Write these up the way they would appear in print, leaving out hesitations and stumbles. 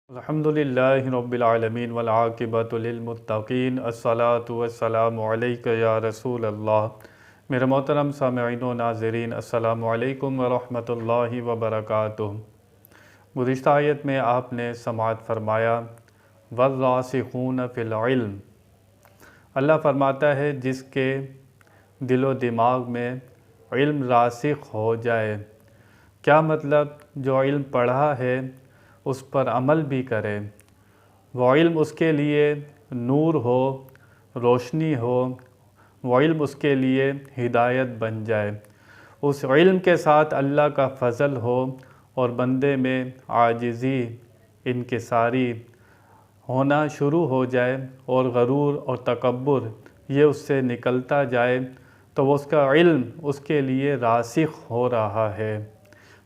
الحمدللہ رب العالمین والعاقبۃ للمتقین الصلاۃ والسلام علیک یا رسول اللہ۔ میرے محترم سامعین و ناظرین، السلام علیکم ورحمۃ اللہ وبرکاتہ۔ گزشتہ آیت میں آپ نے سماعت فرمایا والراسخون فی العلم۔ اللہ فرماتا ہے جس کے دل و دماغ میں علم راسخ ہو جائے۔ کیا مطلب؟ جو علم پڑھا ہے اس پر عمل بھی کرے، وہ علم اس کے لیے نور ہو، روشنی ہو، وہ علم اس کے لیے ہدایت بن جائے، اس علم کے ساتھ اللہ کا فضل ہو اور بندے میں عاجزی، انکساری ہونا شروع ہو جائے اور غرور اور تکبر یہ اس سے نکلتا جائے، تو وہ اس کا علم اس کے لیے راسخ ہو رہا ہے۔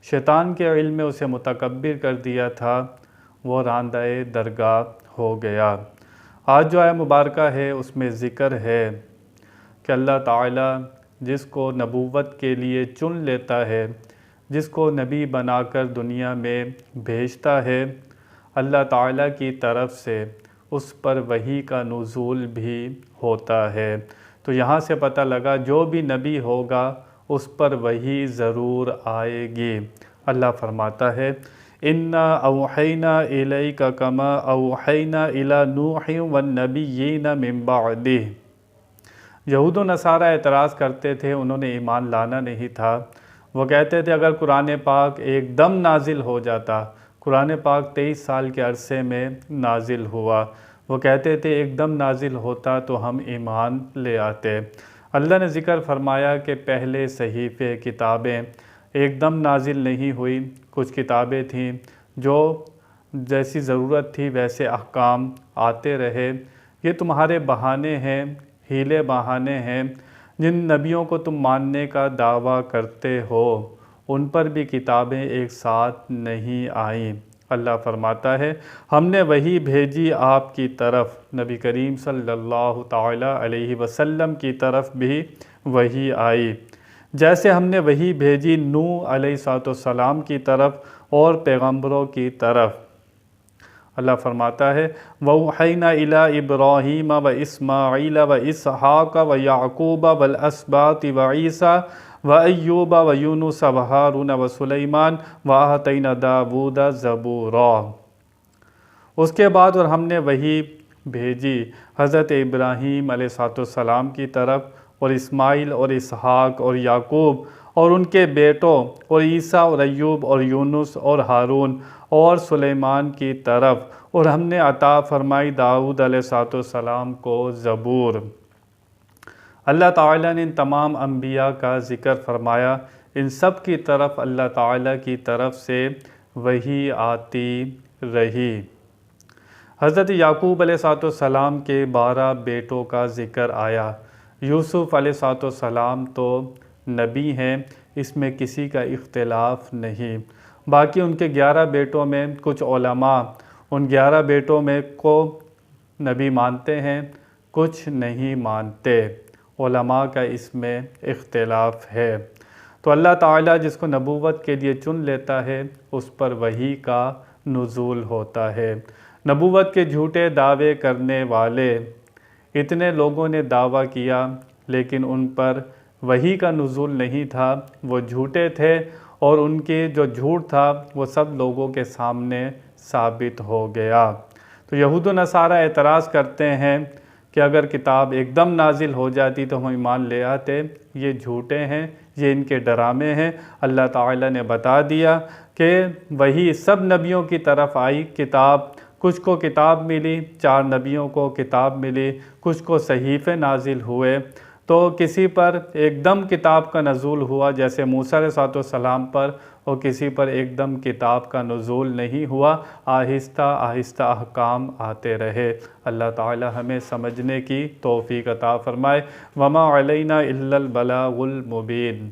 شیطان کے علم میں اسے متکبر کر دیا تھا، وہ راندہ درگاہ ہو گیا۔ آج جو آیت مبارکہ ہے اس میں ذکر ہے کہ اللہ تعالیٰ جس کو نبوت کے لیے چن لیتا ہے، جس کو نبی بنا کر دنیا میں بھیجتا ہے، اللہ تعالیٰ کی طرف سے اس پر وحی کا نزول بھی ہوتا ہے۔ تو یہاں سے پتہ لگا جو بھی نبی ہوگا اس پر وحی ضرور آئے گی۔ اللہ فرماتا ہے اِنَّا أَوْحَيْنَا إِلَيْكَ كَمَا أَوْحَيْنَا إِلَى نُوحٍ وَالنَّبِيِّينَ مِن بَعْدِهِ۔ یہود و نصارہ اعتراض کرتے تھے، انہوں نے ایمان لانا نہیں تھا۔ وہ کہتے تھے اگر قرآن پاک ایک دم نازل ہو جاتا، قرآن پاک 23 سال کے عرصے میں نازل ہوا، وہ کہتے تھے ایک دم نازل ہوتا تو ہم ایمان لے آتے۔ اللہ نے ذکر فرمایا کہ پہلے صحیفے، کتابیں ایک دم نازل نہیں ہوئی، کچھ کتابیں تھیں جو جیسی ضرورت تھی ویسے احکام آتے رہے۔ یہ تمہارے بہانے ہیں، ہیلے بہانے ہیں۔ جن نبیوں کو تم ماننے کا دعویٰ کرتے ہو ان پر بھی کتابیں ایک ساتھ نہیں آئیں۔ اللہ فرماتا ہے ہم نے وحی بھیجی آپ کی طرف، نبی کریم صلی اللہ تعالیٰ علیہ وسلم کی طرف بھی وحی آئی، جیسے ہم نے وحی بھیجی نوح علیہ السلام کی طرف اور پیغمبروں کی طرف۔ اللہ فرماتا ہے وَأَوْحَيْنَا إِلَىٰ إِبْرَاهِيمَ وَإِسْمَاعِيلَ وَإِسْحَاقَ وَيَعْقُوبَ وَالْأَسْبَاطِ وَعِيسَىٰ وَأَيُّوبَ وَيُونُسَ وَهَارُونَ وَسُلَيْمَانَ وَآتَيْنَا دَاوُودَ زَبُورًا۔ اس کے بعد اور ہم نے وحی بھیجی حضرت ابراہیم علیہ السلام کی طرف اور اسماعیل اور اسحاق اور یعقوب اور ان کے بیٹوں اور عیسیٰ اور ایوب اور یونس اور ہارون اور سلیمان کی طرف، اور ہم نے عطا فرمائی داؤد علیہ السلام کو زبور۔ اللہ تعالیٰ نے ان تمام انبیاء کا ذکر فرمایا، ان سب کی طرف اللہ تعالیٰ کی طرف سے وحی آتی رہی۔ حضرت یعقوب علیہ السلام کے 12 بیٹوں کا ذکر آیا۔ یوسف علیہ السلام تو نبی ہیں، اس میں کسی کا اختلاف نہیں۔ باقی ان کے 11 بیٹوں میں کچھ علماء ان 11 بیٹوں میں کو نبی مانتے ہیں، کچھ نہیں مانتے۔ علماء کا اس میں اختلاف ہے۔ تو اللہ تعالیٰ جس کو نبوت کے لیے چن لیتا ہے اس پر وحی کا نزول ہوتا ہے۔ نبوت کے جھوٹے دعوے کرنے والے اتنے لوگوں نے دعویٰ کیا لیکن ان پر وحی کا نزول نہیں تھا، وہ جھوٹے تھے، اور ان کے جو جھوٹ تھا وہ سب لوگوں کے سامنے ثابت ہو گیا۔ تو یہود و نصارہ اعتراض کرتے ہیں کہ اگر کتاب ایک دم نازل ہو جاتی تو ہم ایمان لے آتے، یہ جھوٹے ہیں، یہ ان کے ڈرامے ہیں۔ اللہ تعالیٰ نے بتا دیا کہ وحی سب نبیوں کی طرف آئی، کتاب کچھ کو کتاب ملی، 4 نبیوں کو کتاب ملی، کچھ کو صحیفے نازل ہوئے، تو کسی پر ایک دم کتاب کا نزول ہوا جیسے موسیٰ علیہ السلام پر، اور کسی پر ایک دم کتاب کا نزول نہیں ہوا، آہستہ آہستہ احکام آتے رہے۔ اللہ تعالی ہمیں سمجھنے کی توفیق عطا فرمائے۔ وَمَا عَلَيْنَا إِلَّا الْبَلَاغُ الْمُبِينُ۔